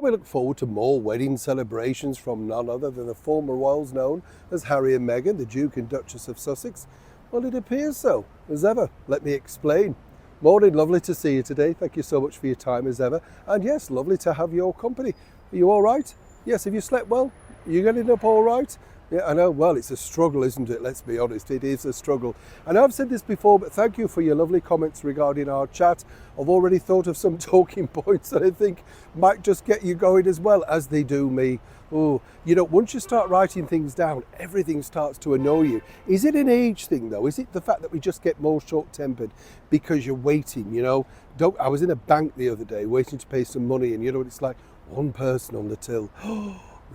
We look forward to more wedding celebrations from none other than the former royals known as Harry and Meghan, the Duke and Duchess of Sussex. Well, it appears so, as ever. Let me explain. Maureen, lovely to see you today. Thank you so much for your time, as ever. And yes, lovely to have your company. Are you all right? Yes, have you slept well? Are you getting up all right? Yeah, I know. Well, it's a struggle, isn't it? Let's be honest. It is a struggle. And I've said this before, but thank you for your lovely comments regarding our chat. I've already thought of some talking points that I think might just get you going as well as they do me. Oh, once you start writing things down, everything starts to annoy you. Is it an age thing, though? Is it the fact that we just get more short-tempered because you're waiting, I was in a bank the other day waiting to pay some money, and you know what it's like? One person on the till.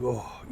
Oh,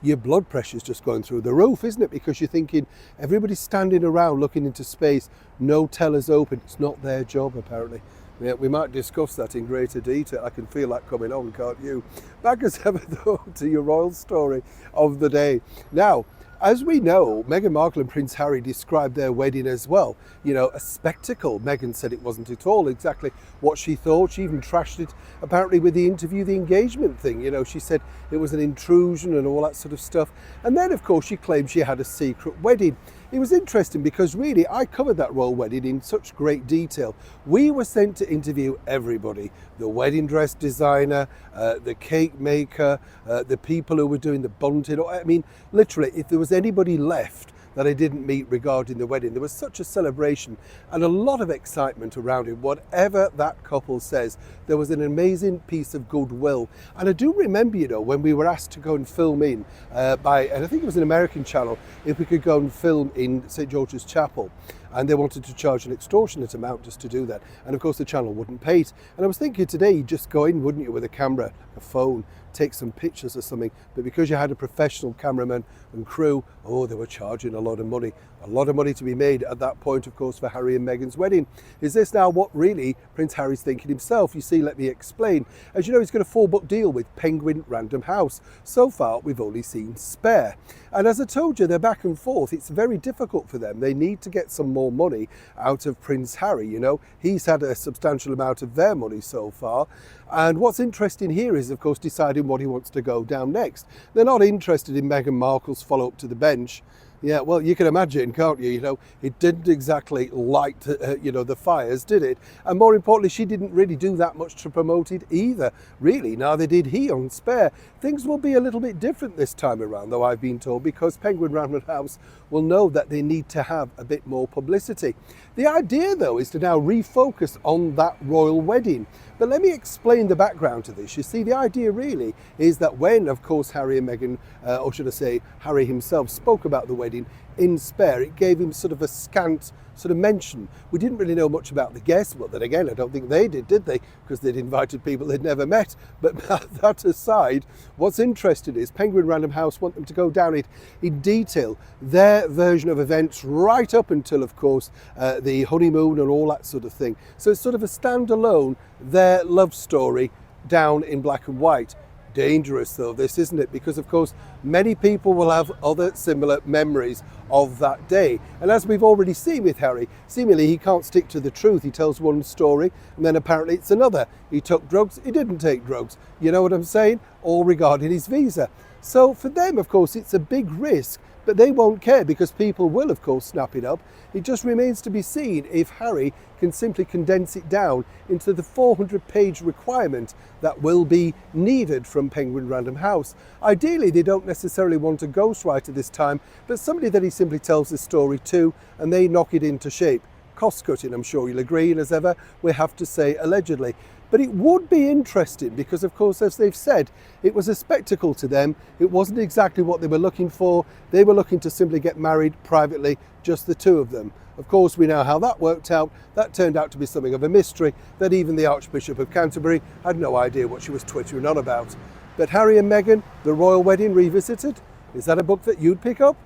your blood pressure's just going through the roof, isn't it? Because you're thinking everybody's standing around looking into space, no tellers open. It's not their job, apparently. Yeah, we might discuss that in greater detail. I can feel that coming on, can't you? Back as ever, though, to your royal story of the day. Now, as we know, Meghan Markle and Prince Harry described their wedding as well. A spectacle. Meghan said it wasn't at all exactly what she thought. She even trashed it, apparently, with the interview, the engagement thing. She said it was an intrusion and all that sort of stuff. And then, of course, she claimed she had a secret wedding. It was interesting because really I covered that royal wedding in such great detail. We were sent to interview everybody, the wedding dress designer, the cake maker, the people who were doing the bunting. I mean, literally, if there was anybody left that I didn't meet regarding the wedding, there was such a celebration and a lot of excitement around it. Whatever that couple says, there was an amazing piece of goodwill. And I do remember, when we were asked to go and film in and I think it was an American channel, if we could go and film in St. George's Chapel. And they wanted to charge an extortionate amount just to do that. And of course the channel wouldn't pay it. And I was thinking today, you'd just go in, wouldn't you, with a camera, a phone, take some pictures or something. But because you had a professional cameraman and crew, they were charging a lot of money. A lot of money to be made at that point, of course, for Harry and Meghan's wedding. Is this now what really Prince Harry's thinking himself? You see, let me explain. As you know, he's got a 4-book deal with Penguin Random House. So far, we've only seen Spare. And as I told you, they're back and forth. It's very difficult for them. They need to get some more money out of Prince Harry. He's had a substantial amount of their money so far. And what's interesting here is, of course, deciding what he wants to go down next. They're not interested in Meghan Markle's follow-up to the bench. Yeah, well, you can imagine, can't you? It didn't exactly light, the fires, did it? And more importantly, she didn't really do that much to promote it either, really. Neither did he on Spare. Things will be a little bit different this time around, though, I've been told, because Penguin Random House will know that they need to have a bit more publicity. The idea, though, is to now refocus on that royal wedding. But let me explain the background to this. You see, the idea really is that when, of course, Harry and Meghan, or should I say, Harry himself spoke about the wedding in Spare, it gave him sort of a scant sort of mention. We didn't really know much about the guests, but then again, I don't think they did they? Because they'd invited people they'd never met. But that aside, what's interesting is Penguin Random House want them to go down it in detail, their version of events right up until, of course, the honeymoon and all that sort of thing. So it's sort of a standalone, their love story down in black and white. Dangerous though this, isn't it? Because of course many people will have other similar memories of that day, and as we've already seen with Harry, seemingly he can't stick to the truth. He tells one story and then apparently it's another. He took drugs, he didn't take drugs, you know what I'm saying? All regarding his visa. So for them, of course, it's a big risk, but they won't care because people will, of course, snap it up. It just remains to be seen if Harry can simply condense it down into the 400-page requirement that will be needed from Penguin Random House. Ideally, they don't necessarily want a ghostwriter this time, but somebody that he simply tells the story to, and they knock it into shape. Cost-cutting, I'm sure you'll agree, and as ever, we have to say allegedly. But it would be interesting because, of course, as they've said, it was a spectacle to them. It wasn't exactly what they were looking for. They were looking to simply get married privately, just the two of them. Of course, we know how that worked out. That turned out to be something of a mystery that even the Archbishop of Canterbury had no idea what she was twittering on about. But Harry and Meghan, the royal wedding revisited, is that a book that you'd pick up?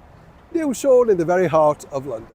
Neil Sean in the very heart of London.